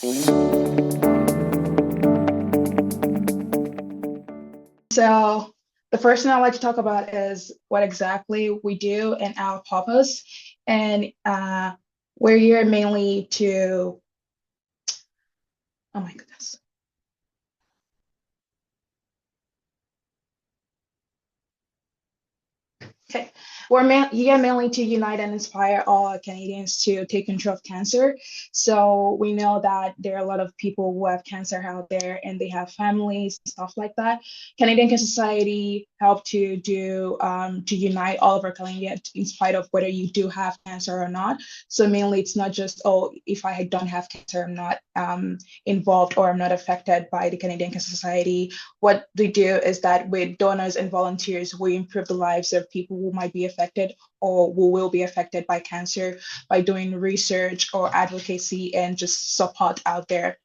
So the first thing I'd like to talk about is what exactly we do and our purpose. And we're here mainly to, oh my goodness. Okay. Here mainly to unite and inspire all Canadians to take control of cancer. So we know that there are a lot of people who have cancer out there and they have families and stuff like that. Canadian Cancer Society help to do to unite all of our Canadians in spite of whether you do have cancer or not. So mainly it's not just, oh, if I don't have cancer, I'm not involved or I'm not affected by the Canadian Cancer Society. What we do is that with donors and volunteers, we improve the lives of people who might be affected or who will be affected by cancer by doing research or advocacy and just support out there.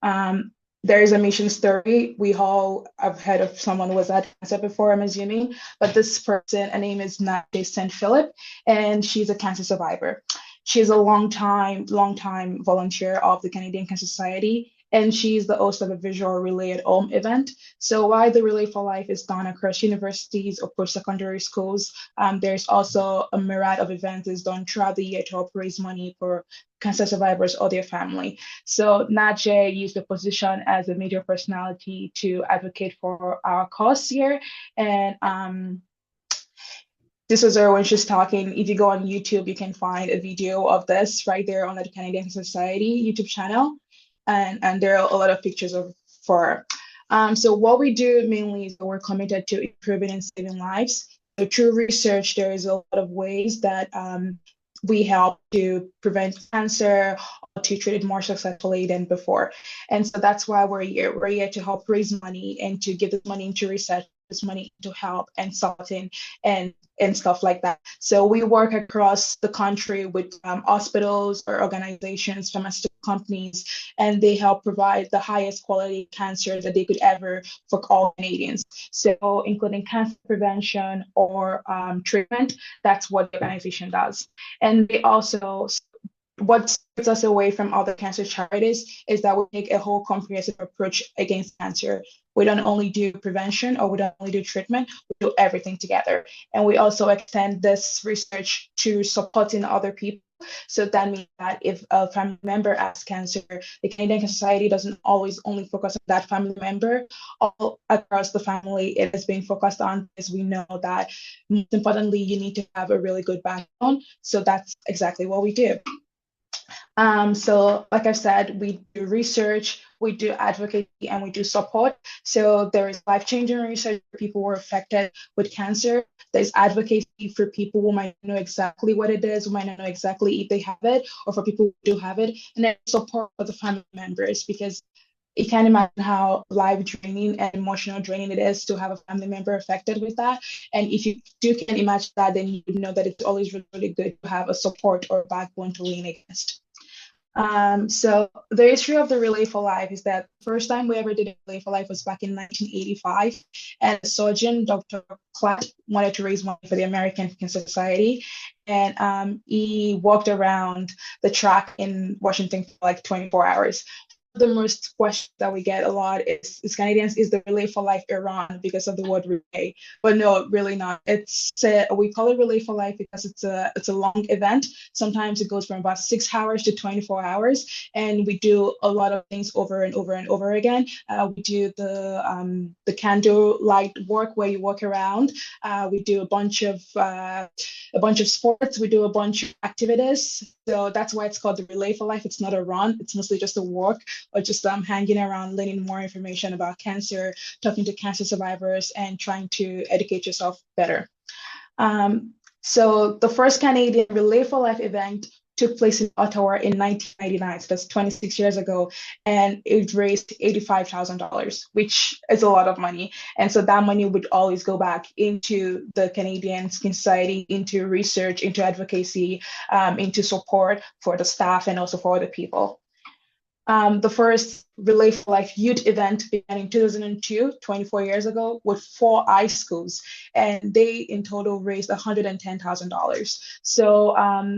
There is a mission story. We all have heard of someone who was had cancer before, I'm assuming, but this person, her name is Nadia St. Philip, and she's a cancer survivor. She's a long time volunteer of the Canadian Cancer Society, and she's the host of a visual relay at home event. So while the Relay for Life is done across universities or post-secondary schools, there's also a myriad of events is done throughout the year to help raise money for cancer survivors or their family. So Najee used the position as a media personality to advocate for our cause here. And this was her when she's talking. If you go on YouTube, you can find a video of this right there on the Canadian Society YouTube channel. And there are a lot of pictures of for her. So what we do mainly is we're committed to improving and saving lives. So through research, there is a lot of ways that we help to prevent cancer or to treat it more successfully than before. And so that's why we're here. We're here to help raise money and to give this money into research, this money to help and sorting and stuff like that. So we work across the country with hospitals or organizations, pharmaceutical companies, and they help provide the highest quality cancer that they could ever for all Canadians. So including cancer prevention or treatment, that's what the organization does. And they also, what sets us away from other cancer charities is that we take a whole comprehensive approach against cancer. We don't only do prevention or we don't only do treatment, we do everything together. And we also extend this research to supporting other people. So that means that if a family member has cancer, the Canadian Society doesn't always only focus on that family member. All across the family, it has been focused on because we know that most importantly, you need to have a really good backbone. So that's exactly what we do. So like I said, we do research, we do advocacy, and we do support. So there is life-changing research for people who are affected with cancer. There's advocacy for people who might know exactly what it is, who might not know exactly if they have it, or for people who do have it. And then support for the family members, because you can't imagine how life draining and emotional draining it is to have a family member affected with that. And if you do can imagine that, then you know that it's always really, really good to have a support or a backbone to lean against. So the history of the Relay for Life is that the first time we ever did a Relay for Life was back in 1985, and a surgeon, Dr. Clark, wanted to raise money for the American Cancer Society, and he walked around the track in Washington for like 24 hours. The most questions that we get a lot is Canadians, is the Relay for Life Iran because of the word relay? But no, really not. We call it Relay for Life because it's a long event. Sometimes it goes from about 6 hours to 24 hours, and we do a lot of things over and over and over again. We do the candle light work where you walk around. We do a bunch of sports. We do a bunch of activities. So that's why it's called the Relay for Life. It's not a run. It's mostly just a walk or just hanging around, learning more information about cancer, talking to cancer survivors, and trying to educate yourself better. So the first Canadian Relay for Life event took place in Ottawa in 1999, so that's 26 years ago, and it raised $85,000, which is a lot of money. And so that money would always go back into the Canadian Skin Society, into research, into advocacy, into support for the staff and also for the people. The first Relay for Life youth event began in 2002, 24 years ago, with four high schools, and they in total raised $110,000. So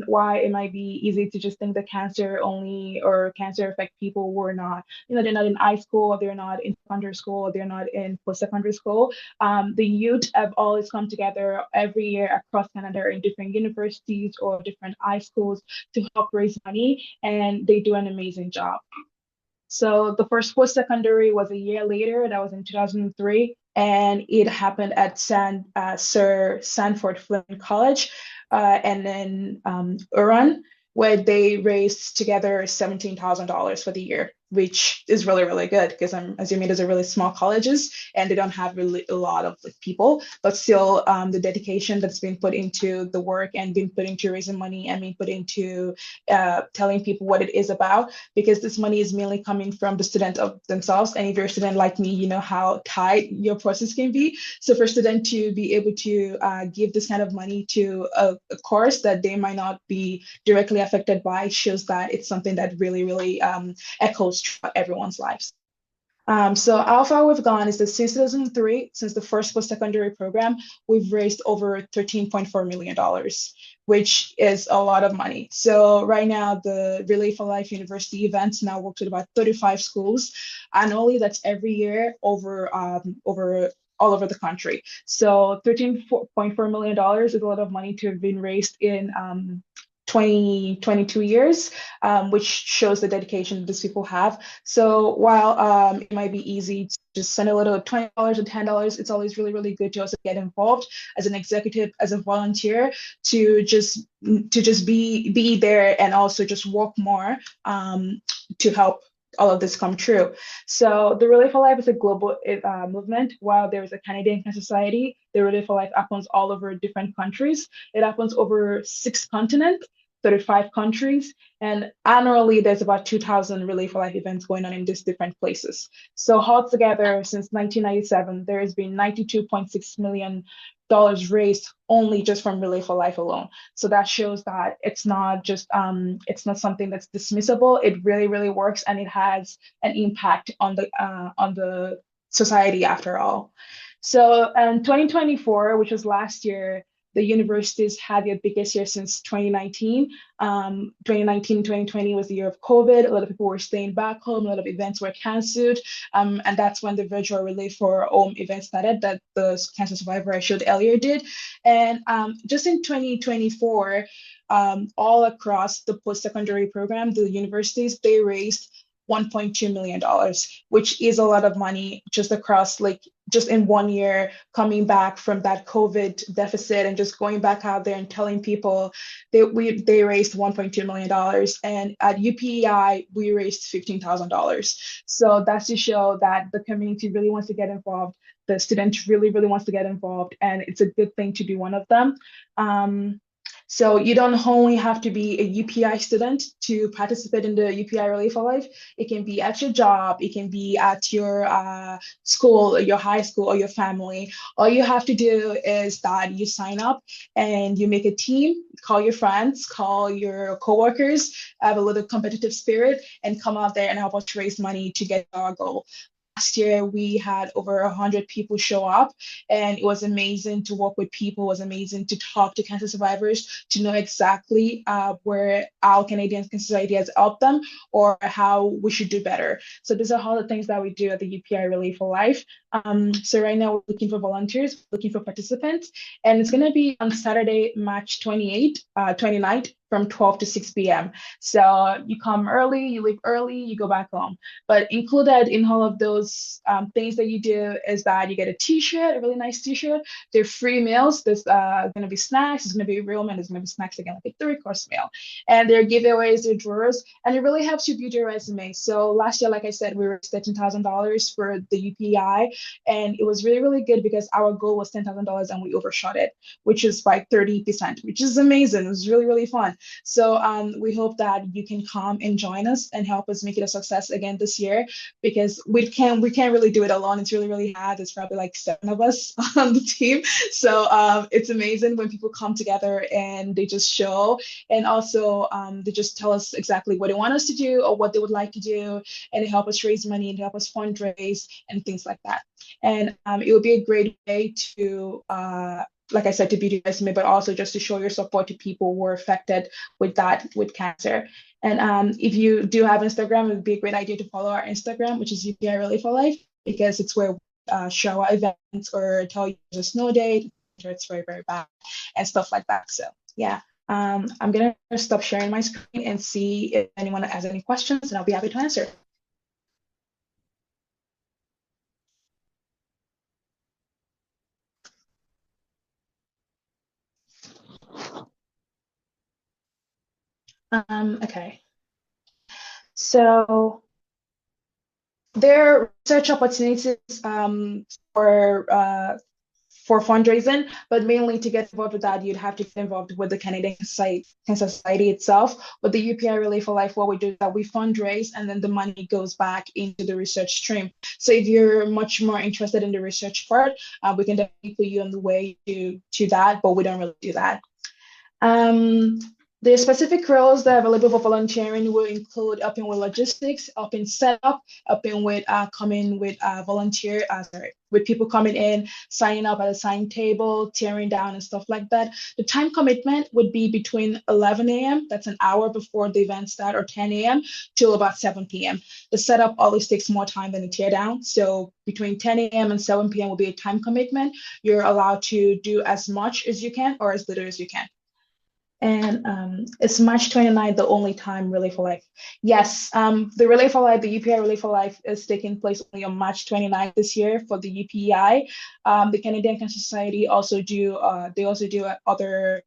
why it might be easy to just think that cancer only or cancer affect people who are not, they're not in high school, they're not in secondary school, they're not in post-secondary school. The youth have always come together every year across Canada in different universities or different high schools to help raise money, and they do an amazing job. So the first post-secondary was a year later, that was in 2003, and it happened at Sir Sanford Flint College, and then Huron, where they raised together $17,000 for the year, which is really, really good because I'm assuming those are really small colleges and they don't have really a lot of like, people, but still the dedication that's been put into the work and been put into raising money and being put into telling people what it is about, because this money is mainly coming from the student of themselves. And if you're a student like me, you know how tight your process can be. So for a student to be able to give this kind of money to a course that they might not be directly affected by shows that it's something that really, really echoes throughout everyone's lives. So how far we've gone is that since 2003, since the first post-secondary program, we've raised over $13.4 million, which is a lot of money. So right now, the Relay for Life University events now work with about 35 schools annually. That's every year over all over the country. So $13.4 million is a lot of money to have been raised in 22 years, which shows the dedication these people have. So while it might be easy to just send a little $20 or $10, it's always really, really good to also get involved as an executive, as a volunteer, to just be there and also just work more to help all of this come true. So the Relay for Life is a global movement. While there is a Canadian Cancer Society, the Relay for Life happens all over different countries. It happens over 6 continents, 35 countries, and annually there's about 2,000 Relay for Life events going on in these different places. So altogether, since 1997, there has been $92.6 million raised only just from Relay for Life alone. So that shows that it's not just it's not something that's dismissible. It really, really works, and it has an impact on the society after all. So in 2024, which was last year, the universities had their biggest year since 2019. 2019, 2020 was the year of COVID. A lot of people were staying back home. A lot of events were canceled. And that's when the virtual Relay for Home event started that the cancer survivor I showed earlier did. And just in 2024, all across the post-secondary program, the universities, they raised $1.2 million, which is a lot of money just across, like just in one year, coming back from that COVID deficit and just going back out there and telling people they raised $1.2 million. And at UPEI, we raised $15,000. So that's to show that the community really wants to get involved. The student really, really wants to get involved, and it's a good thing to be one of them. So you don't only have to be a UPEI student to participate in the UPEI Relay for Life. It can be at your job, it can be at your school, your high school, or your family. All you have to do is that you sign up and you make a team, call your friends, call your coworkers, have a little competitive spirit, and come out there and help us raise money to get our goal. Last year, we had over 100 people show up, and it was amazing to work with people. It was amazing to talk to cancer survivors, to know exactly where our Canadian Cancer Society has helped them or how we should do better. So these are all the things that we do at the UPEI Relay for Life. So right now, we're looking for volunteers, looking for participants, and it's going to be on Saturday, March 29th, from 12 to 6 p.m. So you come early, you leave early, you go back home. But included in all of those things that you do is that you get a t-shirt, a really nice t-shirt. They're free meals. There's going to be snacks. There's going to be real men. There's going to be snacks again, like a 3-course meal. And there are giveaways, there are drawers, and it really helps you build your resume. So last year, like I said, we raised $13,000 for the UPEI, and it was really, really good because our goal was $10,000 and we overshot it, which is by 30%, which is amazing. It was really, really fun. So we hope that you can come and join us and help us make it a success again this year, because we can't really do it alone. It's really, really hard. There's probably like 7 of us on the team. So it's amazing when people come together and they just show, and also they just tell us exactly what they want us to do or what they would like to do, and they help us raise money and help us fundraise and things like that. And it would be a great way to, like I said, to build your resume, but also just to show your support to people who are affected with cancer. And if you do have Instagram, it would be a great idea to follow our Instagram, which is UPI Relay for Life, because it's where we show our events or tell you there's a snow day, it's very, very bad, and stuff like that. So yeah, I'm gonna stop sharing my screen and see if anyone has any questions, and I'll be happy to answer. Okay, so there are research opportunities for fundraising, but mainly to get involved with that, you'd have to get involved with the Cancer Society itself. With the UPI Relay for Life, what we do is that we fundraise and then the money goes back into the research stream. So if you're much more interested in the research part, we can definitely put you on the way to that, but we don't really do that. Um, the specific roles that are available for volunteering will include helping with logistics, helping setup, helping with coming with with people coming in, signing up at a sign table, tearing down and stuff like that. The time commitment would be between 11 a.m., that's an hour before the event start, or 10 a.m. till about 7 p.m. The setup always takes more time than the tear down. So between 10 a.m. and 7 p.m. will be a time commitment. You're allowed to do as much as you can or as little as you can. And it's March 29th, the only time Relay for Life. Yes, the Relay for Life, the UPI Relay for Life is taking place only on March 29th this year for the UPEI. The Canadian Cancer Society also do, other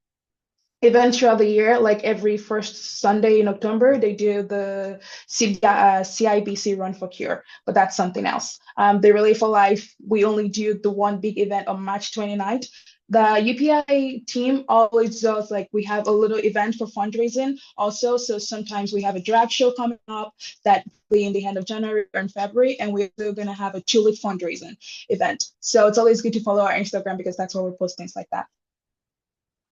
events throughout the year, like every first Sunday in October, they do the CIBC Run for Cure, but that's something else. The Relay for Life, we only do the one big event on March 29th. The UPI team always does, like, we have a little event for fundraising also. So sometimes we have a drag show coming up that will be in the end of January or in February, and we're going to have a tulip fundraising event. So it's always good to follow our Instagram because that's where we post things like that.